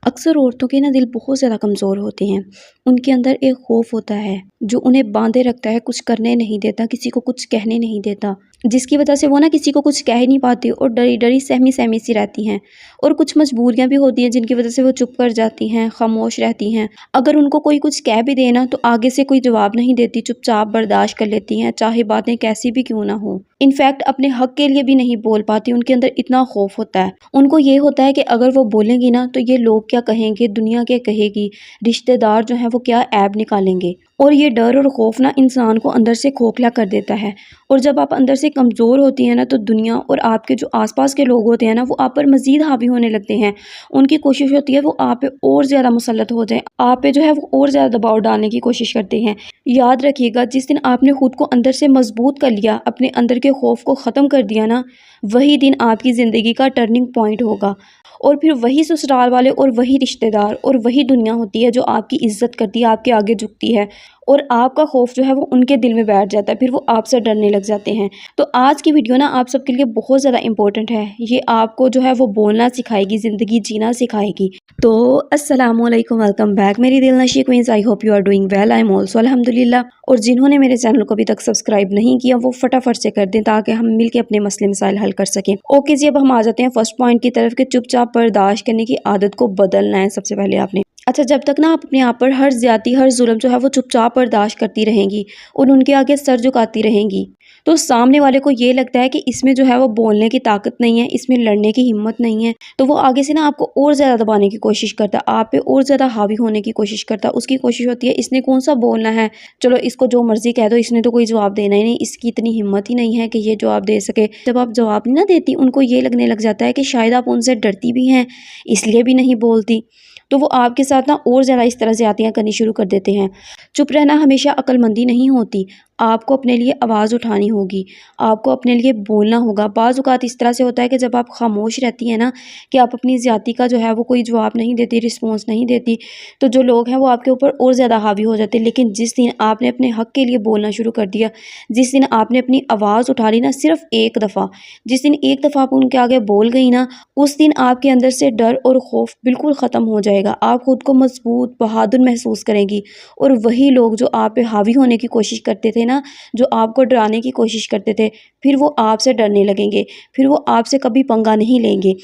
अक्सर औरतों के ना दिल बहुत ज़्यादा कमज़ोर होते हैं। उनके अंदर एक खौफ होता है जो उन्हें बांधे रखता है, कुछ करने नहीं देता, किसी को कुछ कहने नहीं देता, जिसकी वजह से वो ना किसी को कुछ कह ही नहीं पाती और डरी-डरी, सहमी-सहमी सी रहती हैं। और कुछ मजबूरियाँ भी होती हैं जिनकी वजह से वो चुप कर जाती हैं, खामोश रहती हैं। अगर उनको कोई कुछ कह भी दे ना तो आगे से कोई जवाब नहीं देती, चुपचाप बर्दाश्त कर लेती हैं, चाहे बातें कैसी भी क्यों ना हो। इनफैक्ट अपने हक के लिए भी नहीं बोल पाती, उनके अंदर इतना खौफ होता है। उनको ये होता है कि अगर वो बोलेंगी ना तो ये लोग क्या कहेंगे, दुनिया क्या कहेगी, रिश्तेदार जो हैं वो क्या ऐब निकालेंगे। और ये डर और खौफ ना इंसान को अंदर से खोखला कर देता है। और जब आप अंदर से कमज़ोर होती हैं ना तो दुनिया और आपके जो आसपास के लोग होते हैं ना वो आप पर मज़ीद हावी होने लगते हैं। उनकी कोशिश होती है वो आप पे और ज़्यादा मुसल्लत हो जाएँ, आप पे जो है वो और ज़्यादा दबाव डालने की कोशिश करते हैं। याद रखिएगा, जिस दिन आपने खुद को अंदर से मजबूत कर लिया, अपने अंदर के खौफ को ख़त्म कर दिया ना, वही दिन आपकी ज़िंदगी का टर्निंग पॉइंट होगा। और फिर वही ससुराल वाले और वही रिश्तेदार और वही दुनिया होती है जो आपकी इज़्ज़त करती है, आपके आगे झुकती है। और आपका खौफ जो है वो उनके दिल में बैठ जाता है, फिर वो आपसे डरने लग जाते हैं। तो आज की वीडियो ना आप सबके लिए बहुत ज़्यादा इंपॉर्टेंट है। ये आपको जो है वो बोलना सिखाएगी, ज़िंदगी जीना सिखाएगी। तो अस्सलामुअलैकुम, वेलकम बैक मेरी दिलनशी queens. I hope you are doing well. I am also अल्हम्दुलिल्लाह। और जिन्होंने मेरे चैनल को अभी तक सब्सक्राइब नहीं किया वो फटाफट से कर दें ताकि हम मिलकर अपने मसले मसाइल हल कर सकें। ओके जी, अब हम आ जाते हैं फर्स्ट पॉइंट की तरफ कि चुपचाप बर्दाश्त करने की आदत को बदलना है सबसे पहले आपने। अच्छा, जब तक ना आप अपने आप पर हर ज़्यादती, हर जुल्म जो है वो चुपचाप बर्दाश्त करती रहेंगी और उनके आगे सर झुकाती रहेंगी, तो सामने वाले को ये लगता है कि इसमें जो है वो बोलने की ताकत नहीं है, इसमें लड़ने की हिम्मत नहीं है, तो वो आगे से ना आपको और ज़्यादा दबाने की कोशिश करता है, आप पे और ज़्यादा हावी होने की कोशिश करता है। उसकी कोशिश होती है इसने कौन सा बोलना है, चलो इसको जो मर्ज़ी कह दो, इसने तो कोई जवाब देना ही नहीं, इसकी इतनी हिम्मत ही नहीं है कि ये जवाब दे सके। जब आप जवाब नहीं ना देती, उनको ये लगने लग जाता है कि शायद आप उनसे डरती भी हैं, इसलिए भी नहीं बोलती। तो वो आपके साथ ना और ज़्यादा इस तरह ज़्यादतियाँ करनी शुरू कर देते हैं। चुप रहना हमेशा अक्लमंदी नहीं होती, आपको अपने लिए आवाज़ उठानी होगी, आपको अपने लिए बोलना होगा। बाज़ औक़ात इस तरह से होता है कि जब आप खामोश रहती हैं ना, कि आप अपनी ज़्यादती का जो है वो कोई जवाब नहीं देती, रिस्पॉन्स नहीं देती, तो जो लोग हैं वो आपके ऊपर और ज़्यादा हावी हो जाते हैं। लेकिन जिस दिन आपने अपने हक़ के लिए बोलना शुरू कर दिया, जिस दिन आपने अपनी आवाज़ उठा ली ना सिर्फ़ एक दफ़ा, जिस दिन एक दफ़ा आप उनके आगे बोल गई ना, उस दिन आपके अंदर से डर और खौफ बिल्कुल ख़त्म हो जाएगा। आप खुद को मज़बूत, बहादुर महसूस करेंगी। और वही लोग जो आप पे हावी होने की कोशिश करते थे ना, जो आपको डराने की कोशिश करते थे, फिर वो आपसे डरने लगेंगे, फिर वो आपसे कभी पंगा नहीं लेंगे।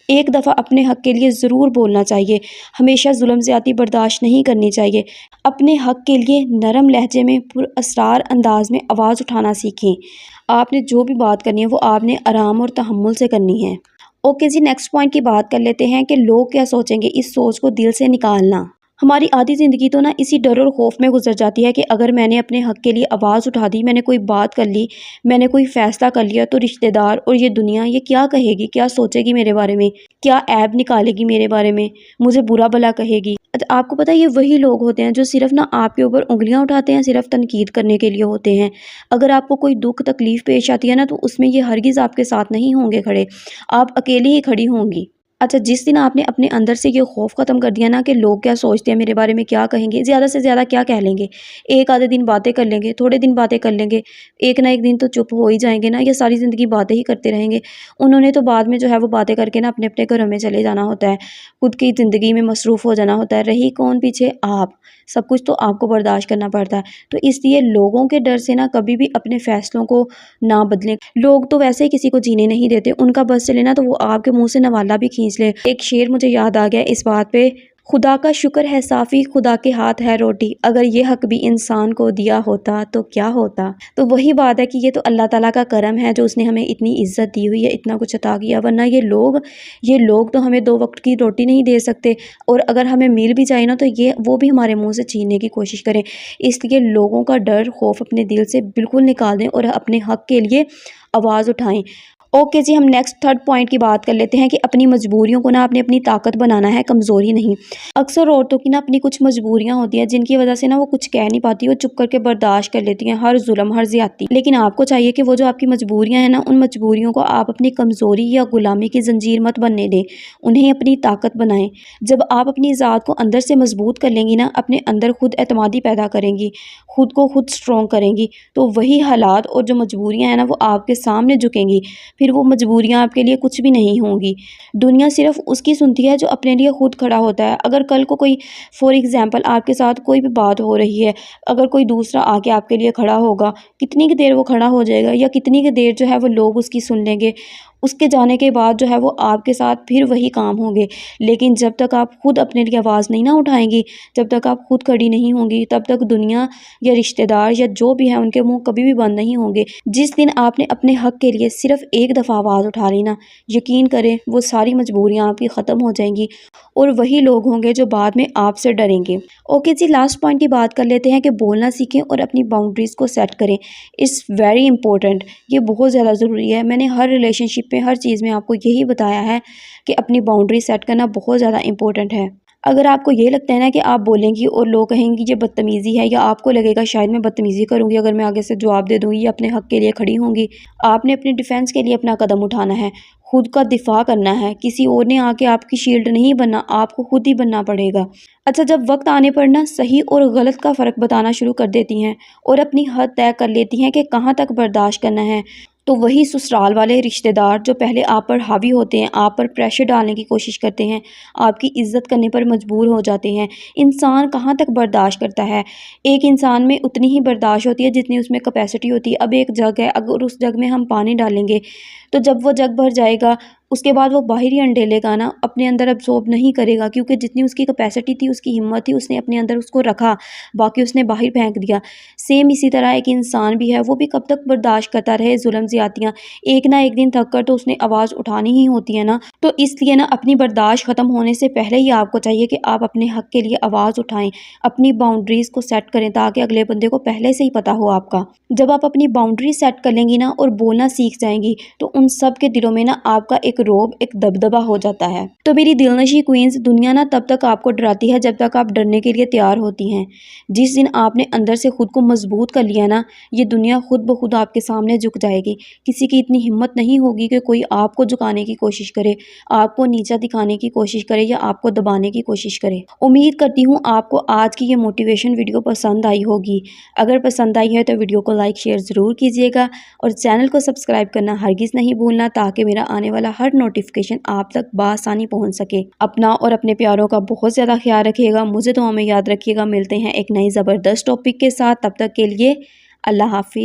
एक दफ़ा अपने हक़ के लिए ज़रूर बोलना चाहिए, हमेशा जुल्म ज़्यादती बर्दाश्त नहीं करनी चाहिए। अपने हक़ के लिए नरम लहजे में, पुरअसरार अंदाज़ में आवाज़ उठाना सीखें। आपने जो भी बात करनी है वो आपने आराम और तहम्मुल से करनी है। ओके जी, नेक्स्ट पॉइंट की बात कर लेते हैं कि लोग क्या सोचेंगे। इस सोच को दिल से निकालना। हमारी आधी ज़िंदगी तो ना इसी डर और खौफ में गुजर जाती है कि अगर मैंने अपने हक़ के लिए आवाज़ उठा दी, मैंने कोई बात कर ली, मैंने कोई फ़ैसला कर लिया, तो रिश्तेदार और ये दुनिया ये क्या कहेगी, क्या सोचेगी मेरे बारे में, क्या ऐब निकालेगी मेरे बारे में, मुझे बुरा भला कहेगी। अच्छा, आपको पता है ये वही लोग होते हैं जो सिर्फ़ ना आपके ऊपर उँगलियाँ उठाते हैं, सिर्फ़ तनकीद करने के लिए होते हैं। अगर आपको कोई दुःख तकलीफ़ पेश आती है ना तो उसमें ये हरगिज़ आपके साथ नहीं होंगे खड़े, आप अकेली ही खड़ी होंगी। अच्छा, जिस दिन आपने अपने अंदर से ये खौफ ख़त्म कर दिया ना कि लोग क्या सोचते हैं मेरे बारे में, क्या कहेंगे, ज़्यादा से ज़्यादा क्या कह लेंगे, एक आधे दिन बातें कर लेंगे, थोड़े दिन बातें कर लेंगे, एक ना एक दिन तो चुप हो ही जाएंगे ना, या सारी ज़िंदगी बातें ही करते रहेंगे। उन्होंने तो बाद में जो है वो बातें करके ना अपने अपने घरों में चले जाना होता है, खुद की ज़िंदगी में मसरूफ़ हो जाना होता है। रही कौन पीछे? आप। सब कुछ तो आपको बर्दाश्त करना पड़ता है। तो इसलिए लोगों के डर से ना कभी भी अपने फ़ैसलों को ना बदलें। लोग तो वैसे ही किसी को जीने नहीं देते, उनका बस चले ना तो वो आपके मुँह से नवाला भी खींच ले। एक शेर मुझे याद आ गया इस बात पे, खुदा का शुक्र है साफ़ी, खुदा के हाथ है रोटी, अगर ये हक़ भी इंसान को दिया होता तो क्या होता। तो वही बात है कि ये तो अल्लाह ताला का करम है जो उसने हमें इतनी इज़्ज़त दी हुई है, इतना कुछ अता किया, वरना ये लोग तो हमें 2 वक्त की रोटी नहीं दे सकते। और अगर हमें मिल भी जाए ना तो ये वो भी हमारे मुँह से छीनने की कोशिश करें। इसलिए लोगों का डर, खौफ अपने दिल से बिल्कुल निकाल दें और अपने हक़ के लिए आवाज़ उठाएँ। ओके जी, हम नेक्स्ट थर्ड पॉइंट की बात कर लेते हैं कि अपनी मजबूरियों को ना आपने अपनी ताकत बनाना है, कमज़ोरी नहीं। अक्सर औरतों की ना अपनी कुछ मजबूरियां होती हैं जिनकी वजह से ना वो कुछ कह नहीं पाती, वो चुप करके बर्दाश्त कर लेती हैं हर जुल्म, हर ज़्यादती। लेकिन आपको चाहिए कि वो जो आपकी मजबूरियां हैं ना, उन मजबूरियों को आप अपनी कमज़ोरी या गुलामी की जंजीर मत बनने दें, उन्हें अपनी ताकत बनाएं। जब आप अपनी ज़ात को अंदर से मजबूत कर लेंगी ना, अपने अंदर खुद एतमादी पैदा करेंगी, खुद को खुद स्ट्रॉन्ग करेंगी, तो वही हालात और जो मजबूरियाँ हैं ना वो आपके सामने झुकेंगी। फिर फिर वो मजबूरियाँ आपके लिए कुछ भी नहीं होंगी। दुनिया सिर्फ उसकी सुनती है जो अपने लिए खुद खड़ा होता है। अगर कल को कोई फॉर एग्ज़ाम्पल आपके साथ कोई भी बात हो रही है, अगर कोई दूसरा आके आपके लिए खड़ा होगा, कितनी की देर वो खड़ा हो जाएगा या कितनी की देर जो है वो लोग उसकी सुन लेंगे। उसके जाने के बाद जो है वो आपके साथ फिर वही काम होंगे। लेकिन जब तक आप खुद अपने लिए आवाज़ नहीं ना उठाएँगी, जब तक आप खुद खड़ी नहीं होंगी, तब तक दुनिया या रिश्तेदार या जो भी है उनके मुँह कभी भी बंद नहीं होंगे। जिस दिन आपने अपने हक़ के लिए सिर्फ़ एक दफ़ा आवाज़ उठा ली ना, यकीन करें वो सारी मजबूरियाँ आपकी ख़त्म हो जाएँगी और वही लोग होंगे जो बाद में आपसे डरेंगे। ओके जी, लास्ट पॉइंट की बात कर लेते हैं कि बोलना सीखें और अपनी बाउंड्रीज़ को सेट करें। इट्स वेरी इंपॉर्टेंट, ये बहुत ज़्यादा ज़रूरी है। मैंने हर रिलेशनशिप में, हर चीज़ में आपको यही बताया है कि अपनी बाउंड्री सेट करना बहुत ज़्यादा इंपॉर्टेंट है। अगर आपको ये लगता है ना कि आप बोलेंगी और लोग कहेंगे ये बदतमीज़ी है, या आपको लगेगा शायद मैं बदतमीज़ी करूँगी अगर मैं आगे से जवाब दे दूँगी या अपने हक़ के लिए खड़ी होंगी, आपने अपने डिफेंस के लिए अपना कदम उठाना है, खुद का दिफ़ा करना है। किसी और ने आके आपकी शील्ड नहीं बनना, आपको खुद ही बनना पड़ेगा। अच्छा, जब वक्त आने पर ना सही और गलत का फ़र्क बताना शुरू कर देती हैं और अपनी हद तय कर लेती हैं कि कहाँ तक बर्दाश्त करना है, तो वही ससुराल वाले रिश्तेदार जो पहले आप पर हावी होते हैं, आप पर प्रेशर डालने की कोशिश करते हैं, आपकी इज़्ज़त करने पर मजबूर हो जाते हैं। इंसान कहाँ तक बर्दाश्त करता है? एक इंसान में उतनी ही बर्दाश्त होती है जितनी उसमें कैपेसिटी होती है। अब एक जग है, अगर उस जग में हम पानी डालेंगे, तो जब वो जग भर जाएगा, उसके बाद वो बाहर ही अंडेलेगा ना, अपने अंदर अब्ज़ॉर्ब नहीं करेगा, क्योंकि जितनी उसकी कैपेसिटी थी, उसकी हिम्मत थी, उसने अपने अंदर उसको रखा, बाकी उसने बाहर फेंक दिया। सेम इसी तरह एक इंसान भी है, वो भी कब तक बर्दाश्त करता रहे जुल्म ज़्यादतियाँ। एक ना एक दिन थक कर तो उसने आवाज़ उठानी ही होती है ना। तो इसलिए ना अपनी बर्दाश्त ख़त्म होने से पहले ही आपको चाहिए कि आप अपने हक़ के लिए आवाज़ उठाएँ, अपनी बाउंड्रीज़ को सेट करें, ताकि अगले बंदे को पहले से ही पता हो आपका। जब आप अपनी बाउंड्री सेट कर लेंगी ना और बोलना सीख जाएंगी, तो उन सब के दिलों में ना आपका एक रोब, एक दबदबा हो जाता है। तो मेरी दिलनशी क्वींस, दुनिया ना तब तक आपको डराती है जब तक आप डरने के लिए तैयार होती हैं। जिस दिन आपने अंदर से खुद को मजबूत कर लिया ना, ये दुनिया खुद ब खुद आपके सामने झुक जाएगी। किसी की इतनी हिम्मत नहीं होगी कि कोई आपको झुकाने की कोशिश करे, आपको नीचा दिखाने की कोशिश करे या आपको दबाने की कोशिश करे। उम्मीद करती हूँ आपको आज की ये मोटिवेशन वीडियो पसंद आई होगी। अगर पसंद आई है तो वीडियो को लाइक शेयर ज़रूर कीजिएगा और चैनल को सब्सक्राइब करना हरगिज़ नहीं भूलना, ताकि मेरा आने वाला हर नोटिफिकेशन आप तक बआसानी पहुंच सके। अपना और अपने प्यारों का बहुत ज़्यादा ख्याल रखिएगा, मुझे दुआ में याद रखिएगा। मिलते हैं एक नई ज़बरदस्त टॉपिक के साथ, तब तक के लिए अल्लाह हाफिज़।